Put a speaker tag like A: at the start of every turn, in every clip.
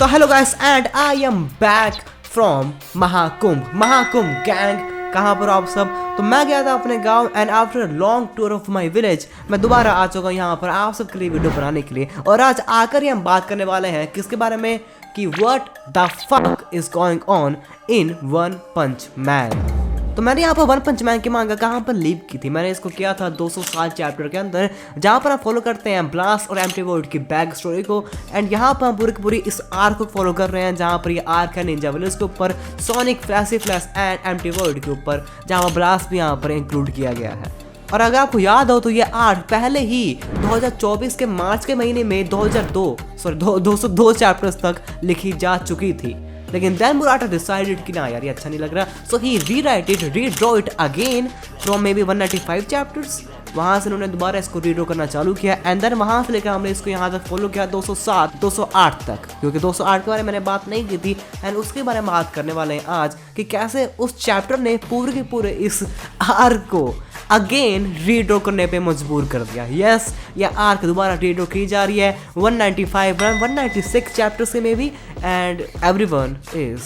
A: तो hello guys and I am back from Mahakumbh gang. कहाँ पर आप सब? तो मैं गया था अपने गांव and after long tour of my village मैं दोबारा आ चुका हूँ यहाँ पर आप सबके लिए वीडियो बनाने के लिए। और आज आकर ही हम बात करने वाले हैं किसके बारे में कि what the fuck is going on in one punch man. तो मैंने यहाँ पर वन पंच मैन की मांगा कहाँ पर लीव की थी। मैंने इसको किया था 207 चैप्टर के अंदर, जहाँ पर हम फॉलो करते हैं ब्लास्ट और एम्प्टी वर्ल्ड की बैक स्टोरी को। एंड यहाँ पर हम पूरी की पूरी इस आर्क को फॉलो कर रहे हैं, जहाँ पर ये आर्क है निंजा विलेज के ऊपर, sonic flash and empty world के ऊपर, जहाँ पर ब्लास्ट भी यहाँ पर इंक्लूड किया गया है। और अगर आपको याद हो तो ये आर्क पहले ही 2024 के मार्च के महीने में 202 चैप्टर्स तक लिखी जा चुकी थी। लेकिन देन मुराटा डिसाइडेड कि ना यार ये अच्छा नहीं लग रहा, so he redraw it again from maybe 195 chapters. वहाँ से उन्होंने दोबारा इसको रीड्रॉ करना चालू किया एंड देन वहाँ से लेकर हमने इसको यहाँ तक फॉलो किया 207 208 तक, क्योंकि 208 के बारे में मैंने बात नहीं की थी एंड उसके बारे में बात करने वाले हैं आज कि कैसे उस चैप्टर ने पूरे के पूरे इस आर्क को अगेन रीड्रॉ करने पे मजबूर कर दिया। यस, यह आर्क दोबारा रीड्रॉ की जा रही है 195 196 चैप्टर से maybe, and everyone is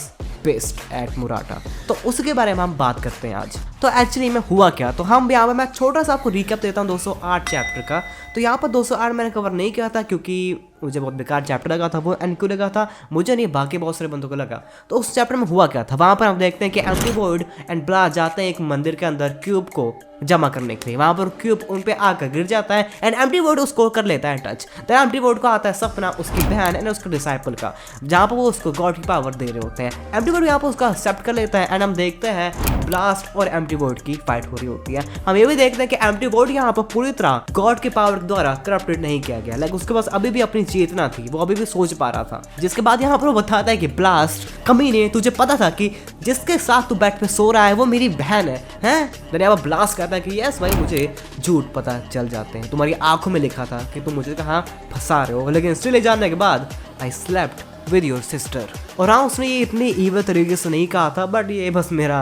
A: best at Murata. तो उसके बारे में हम बात करते हैं आज। तो एक्चुअली में हुआ क्या, तो हम यहाँ पर मैं छोटा सा आपको रिकैप देता हूँ 208 चैप्टर का। तो यहाँ पर 208 मैंने कवर नहीं किया था क्योंकि मुझे बहुत बेकार चैप्टर लगा था वो, एंड क्यों लगा था मुझे नहीं, बाकी बहुत सारे बंदों को लगा। तो उस चैप्टर में हुआ क्या था, वहाँ पर हम देखते हैं कि एम्प्टी वर्ल्ड एंड ब्लास्ट जाते हैं एक मंदिर के अंदर क्यूब को जमा करने के लिए। वहाँ पर क्यूब उन पे आकर गिर जाता है एंड एम्प्टी वर्ल्ड उसको कर लेता है टच। तो एम्प्टी वर्ल्ड को आता है सपना उसकी बहन एंड उसके डिसाइपल का, जहाँ पर वो उसको गॉड की पावर दे रहे होते हैं। एम्प्टी वर्ल्ड यहाँ पर उसका एक्सेप्ट कर लेता है एंड हम देखते हैं ब्लास्ट और एम्प्टी वर्ल्ड की फाइट हो रही होती है। हम ये भी देखते हैं कि एम्प्टी वर्ल्ड यहाँ पर पूरी तरह गॉड की पावर द्वारा करप्टेड नहीं किया गया, लाइक उसके पास अभी भी अपनी चेतना थी, वो अभी भी सोच पा रहा था। जिसके बाद यहाँ पर वो बताता है कि ब्लास्ट कमीने, तुझे पता था कि जिसके साथ तू बेड पे सो रहा है वो मेरी बहन है, हैं? देन यहाँ पर ब्लास्ट कहता है कि यस भाई मुझे झूठ पता चल जाते हैं, तुम्हारी आंखों में लिखा था कि तुम मुझे कहाँ फंसा रहे हो, लेकिन स्टिल जानने के बाद I slept with your sister. और हाँ, उसने ये इतने ईवल तरीके से नहीं कहा था, बट ये बस मेरा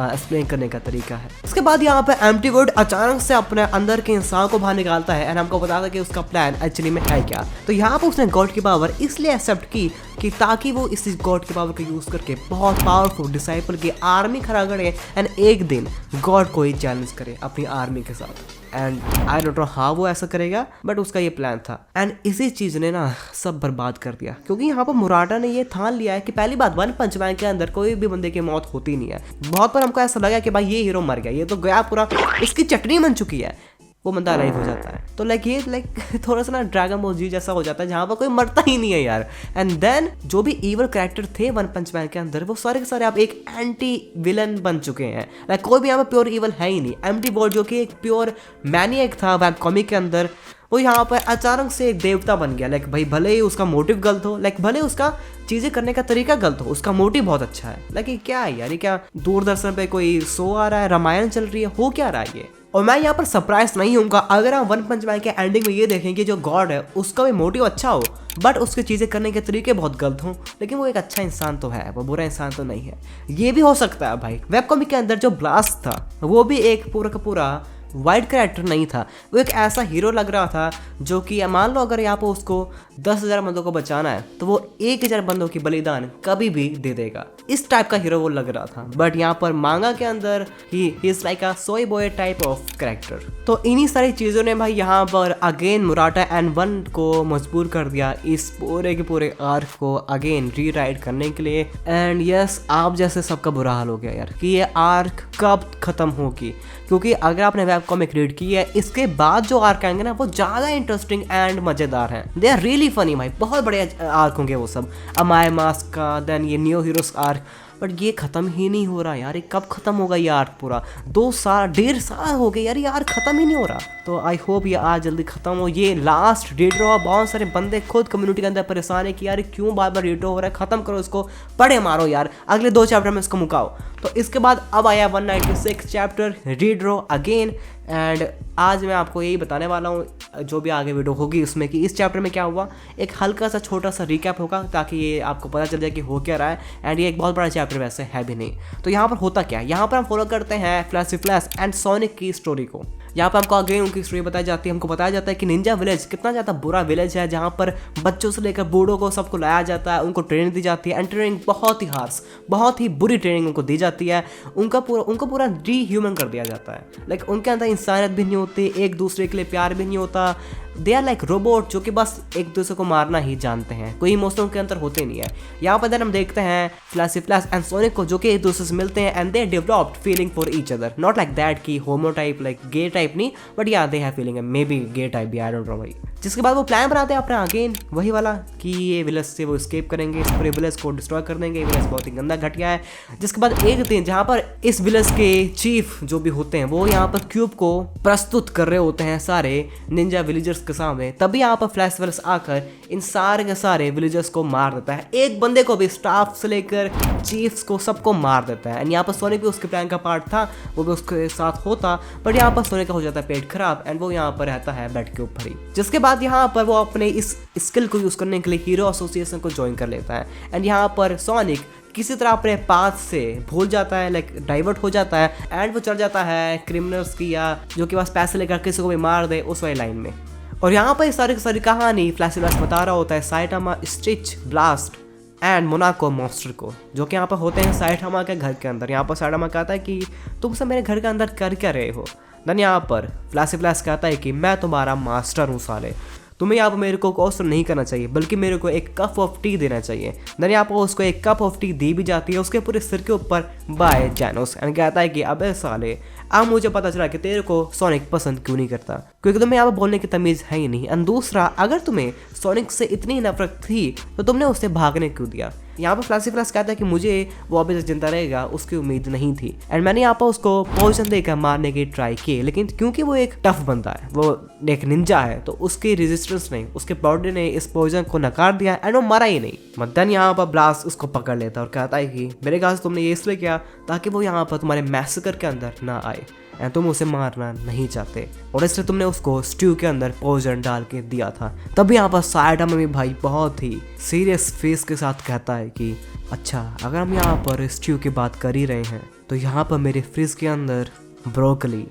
A: एक्सप्लेन करने का तरीका है। उसके बाद यहाँ पे एम्प्टी वर्ल्ड अचानक से अपने अंदर के इंसान को बाहर निकालता है एंड हमको बताता है कि उसका प्लान एक्चुअली में है क्या। तो यहाँ पर उसने गॉड की पावर इसलिए एक्सेप्ट की कि ताकि वो इस गॉड की पावर का यूज़ करके बहुत पावरफुल डिसाइपल की आर्मी खड़ा करे एंड एक दिन गॉड को ही चैलेंज करे अपनी आर्मी के साथ। And I don't know how वो ऐसा करेगा, बट उसका ये प्लान था एंड इसी चीज़ ने ना सब बर्बाद कर दिया, क्योंकि यहाँ पर मुराटा ने ये ठान लिया है कि पहली बात वन पंच मैन के अंदर कोई भी बंदे की मौत होती नहीं है। बहुत बार हमको ऐसा लगा कि भाई ये हीरो मर गया, ये तो गया पूरा, इसकी चटनी बन चुकी है, वो बंदा लाइव हो जाता है। तो लाइक थोड़ा सा ना ड्रैगन बॉल जी जैसा हो जाता है, जहाँ पर कोई मरता ही नहीं है यार। एंड देन जो भी ईवल कैरेक्टर थे वन पंच मैन के अंदर, वो सारे के सारे आप एक एंटी विलन बन चुके हैं। लाइक कोई भी यहाँ पर प्योर ईवल है ही नहीं। एम्प्टी वर्ल्ड जो कि एक प्योर मैनियक था वेब कॉमिक के अंदर, वो यहाँ पर अचानक से एक देवता बन गया। लाइक भाई भले ही उसका मोटिव गलत हो, लाइक भले उसका चीज़ें करने का तरीका गलत हो, उसका मोटिव बहुत अच्छा है। लाइक क्या है यार, ये क्या दूरदर्शन पे कोई शो आ रहा है, रामायण चल रही है, हो क्या रहा है ये? और मैं यहाँ पर सरप्राइज नहीं हूँगा अगर हम वन पंच मैन के एंडिंग में ये देखेंगे जो गॉड है उसका भी मोटिव अच्छा हो, बट उसके चीज़ें करने के तरीके बहुत गलत हों, लेकिन वो एक अच्छा इंसान तो है, वो बुरा इंसान तो नहीं है। ये भी हो सकता है भाई। वेब कॉमिक के अंदर जो ब्लास्ट था वो भी एक पूरा का पूरा वाइड कैरेक्टर नहीं था, वो एक ऐसा हीरो लग रहा था जो कि मान लो अगर यहाँ पर उसको 10,000 बंदों को बचाना है तो वो 1,000 बंदों की बलिदान कभी भी दे देगा। इस टाइप का हीरो वो लग रहा था, बट यहाँ पर मांगा के अंदर he is like a soy boy type of character. तो इन्हीं सारी चीज़ों ने भाई यहाँ पर अगेन मुराटा एंड वन को मजबूर कर दिया इस पूरे के पूरे आर्क को अगेन रीराइट करने के लिए। एंड यस, आप जैसे सबका बुरा हाल हो गया यार कि ये आर्क कब खत्म होगी, क्योंकि अगर आपने वेब कॉमिक रीड की है इसके बाद जो आर्क आएंगे ना वो ज़्यादा इंटरेस्टिंग एंड मज़ेदार हैं। दे आर रियली फनी भाई, बहुत बड़े आर्क होंगे वो सब। अमाय मास्क का, देन ये न्यू हीरोज आर्क, बट ये ख़त्म ही नहीं हो रहा यार। ये कब ख़त्म होगा ये आर्क? पूरा 2 साल 1.5 साल हो गए यार, ये आर्क ख़त्म ही नहीं हो रहा। तो आई होप ये आज जल्दी ख़त्म हो। ये लास्ट रीड्रॉ, बहुत सारे बंदे खुद कम्युनिटी के अंदर परेशान है कि यार क्यों बार बार रीड्रॉ हो रहा है, ख़त्म करो इसको, पढ़े मारो यार, अगले 2 चैप्टर में इसको मुकाओ। तो इसके बाद अब आया 196 चैप्टर रीड्रॉ अगेन। एंड आज मैं आपको यही बताने वाला हूँ जो भी आगे वीडियो होगी उसमें कि इस चैप्टर में क्या हुआ, एक हल्का सा छोटा सा रिकैप होगा ताकि ये आपको पता चल जाए कि हो क्या रहा है। एंड ये एक बहुत बड़ा चैप्टर वैसे है भी नहीं। तो यहाँ पर होता क्या है, यहाँ पर हम फॉलो करते हैं फ्लैश एंड सोनिक की स्टोरी को। यहाँ पर हमको आगे उनकी स्टोरी बताई जाती है। हमको बताया जाता है कि निंजा विलेज कितना ज़्यादा बुरा विलेज है, जहाँ पर बच्चों से लेकर बूढ़ों को सबको लाया जाता है, उनको ट्रेनिंग दी जाती है एंड ट्रेनिंग बहुत ही हार्श, बहुत ही बुरी ट्रेनिंग उनको दी जाती है। उनको पूरा डी-ह्यूमन कर दिया जाता है। लाइक उनके अंदर इंसानियत भी नहीं होती, एक दूसरे के लिए प्यार भी नहीं होता। दे आर लाइक रोबोट जो कि बस एक दूसरे को मारना ही जानते हैं, कोई इमोशन के अंदर होते नहीं है। यहाँ पर हम देखते हैं फ्लैशी फ्लैश एंड सोनिक को जो कि एक दूसरे से मिलते हैं and they developed feeling for each other, not like that कि homo type like gay type नहीं, but yeah they have feeling, maybe gay गे टाइप भी, आई डोंट नो भाई। जिसके बाद वो प्लान बनाते हैं अपना अगेन वही वाला कि ये विलेज से वो एस्केप करेंगे, इस पूरे विलेज को डिस्ट्रॉय कर देंगे। विलेज बहुत ही गंदा घटिया है। जिसके बाद एक दिन जहाँ पर इस विलेज के चीफ जो भी होते हैं वो यहाँ पर क्यूब को प्रस्तुत कर रहे होते हैं सारे निंजा विलेजर्स के सामने, तभी यहाँ पर फ्लैश वेल्स आकर इन सारे के सारे विलेजर्स को मार देता है। एक बंदे को भी, स्टाफ से लेकर चीफ्स को सबको मार देता है। एंड यहाँ पर सोनिक भी उसके प्लान का पार्ट था, वो भी उसके साथ होता, बट यहाँ पर सोनिक का हो जाता है पेट खराब एंड वो यहाँ पर रहता है बेड के ऊपर ही। जिसके बाद यहाँ पर वो अपने इस स्किल को यूज करने के लिए हीरो एसोसिएशन को ज्वाइन कर लेता है एंड यहाँ पर सोनिक किसी तरह अपने पाथ से भूल जाता है, लाइक डाइवर्ट हो जाता है एंड वो चढ़ जाता है क्रिमिनल्स की या जो कि बस पैसे लेकर किसी को भी मार दे उस वाली लाइन में। और यहाँ पर सारी की सारी कहानी फ्लैश बता रहा होता है Saitama, stitch, blast and Monaco monster को, जो कि यहाँ पर होते हैं साइटामा के घर के अंदर। यहाँ पर साइटामा कहता है कि तुम सब मेरे घर के अंदर कर क्या रहे हो। देन यहाँ पर फ्लैश कहता है कि मैं तुम्हारा मास्टर हूँ साले, तुम्हें यहाँ पर मेरे को क्वेश्चन नहीं करना चाहिए बल्कि मेरे को एक कप ऑफ टी देना चाहिए। देन यहाँ पर उसको एक कप ऑफ टी दी भी जाती है उसके पूरे सिर के ऊपर बाय जैनोस एंड कहता है कि अबे साले अब मुझे पता चला कि तेरे को सोनिक पसंद क्यों नहीं करता, क्योंकि तुम्हें यहाँ पर बोलने की तमीज़ है ही नहीं। एंड दूसरा, अगर तुम्हें सोनिक से इतनी नफरत थी तो तुमने उससे भागने क्यों दिया। यहाँ पर फ्लैशी फ्लैश कहता है कि मुझे वो अभी तक जिंदा रहेगा उसकी उम्मीद नहीं थी एंड मैंने यहाँ पर उसको पॉइजन देकर मारने की ट्राई की, लेकिन क्योंकि वो एक टफ बंदा है, वो एक निंजा है, तो उसकी रेजिस्टेंस नहीं, उसके बॉडी ने इस पॉइजन को नकार दिया एंड वो मरा ही नहीं। मदन यहाँ पर ब्लास्ट उसको पकड़ लेता और कहता है कि मेरे ख्याल से तुमने ये इसलिए किया ताकि वो यहाँ पर तुम्हारे मैसेकर के अंदर ना आए एंड तुम उसे मारना नहीं चाहते और इसलिए तुमने उसको स्ट्यू के अंदर पॉइजन डाल के दिया था। तब यहाँ पर साइटामा में भाई बहुत ही सीरियस फेस के साथ कहता है कि अच्छा, अगर हम यहाँ पर स्ट्यू की बात कर ही रहे हैं तो यहाँ पर मेरे फ्रिज के अंदर ब्रोकली,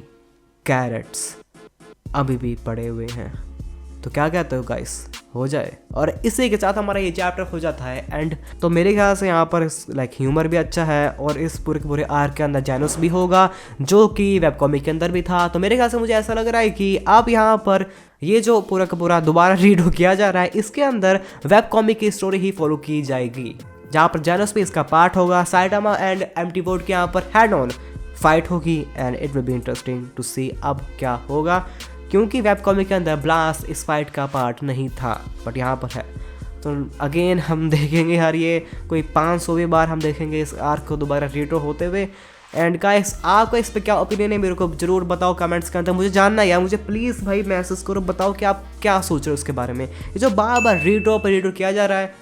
A: कैरेट्स अभी भी पड़े हुए हैं, तो क्या कहते हो गाइस, हो जाए। और इसी के साथ हमारा ये चैप्टर हो जाता है एंड। तो मेरे ख्याल से यहाँ पर लाइक ह्यूमर भी अच्छा है और इस पूरे के पूरे आर्क के अंदर जैनोस भी होगा जो कि वेब कॉमिक के अंदर भी था। तो मेरे ख्याल से मुझे ऐसा लग रहा है कि अब यहाँ पर ये जो पूरा का पूरा दोबारा रीड किया जा रहा है इसके अंदर वेब कॉमिक की स्टोरी ही फॉलो की जाएगी, जहाँ पर जैनोस भी इसका पार्ट होगा। साइटामा एंड एम्प्टी बोर्ड के यहाँ पर हेड ऑन फाइट होगी and it will be interesting to see अब क्या होगा, क्योंकि वेब कॉमिक के अंदर ब्लास्ट इस फाइट का पार्ट नहीं था बट यहाँ पर है। तो अगेन हम देखेंगे यार, ये कोई 500वीं बार हम देखेंगे इस आर्क को दोबारा रीटो होते हुए। एंड गाइस, आपका इस पर क्या ओपिनियन है मेरे को जरूर बताओ कमेंट्स के अंदर, मुझे जानना है यार, मुझे प्लीज़ भाई मैसेज करो, बताओ कि आप क्या सोच रहे हो उसके बारे में। ये जो बार बार रीटो पर रीटो किया जा रहा है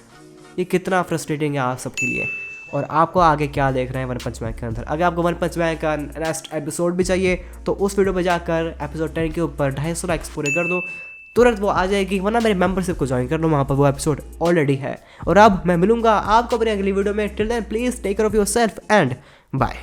A: ये कितना फ्रस्ट्रेटिंग है आप सबके लिए। और आपको आगे क्या देख रहे हैं वन पंच मैन के अंदर। अगर आपको वन पंच मैन का नेक्स्ट एपिसोड भी चाहिए तो उस वीडियो पे जाकर एपिसोड 10 के ऊपर 250 लाइक्स पूरे कर दो, तुरंत वो आ जाएगी, वरना मेरे मेंबरशिप को ज्वाइन कर लो, वहाँ पर वो एपिसोड ऑलरेडी है। और अब मैं मिलूंगा आपको अपनी अगली वीडियो में। Till then please take care of yourself and bye.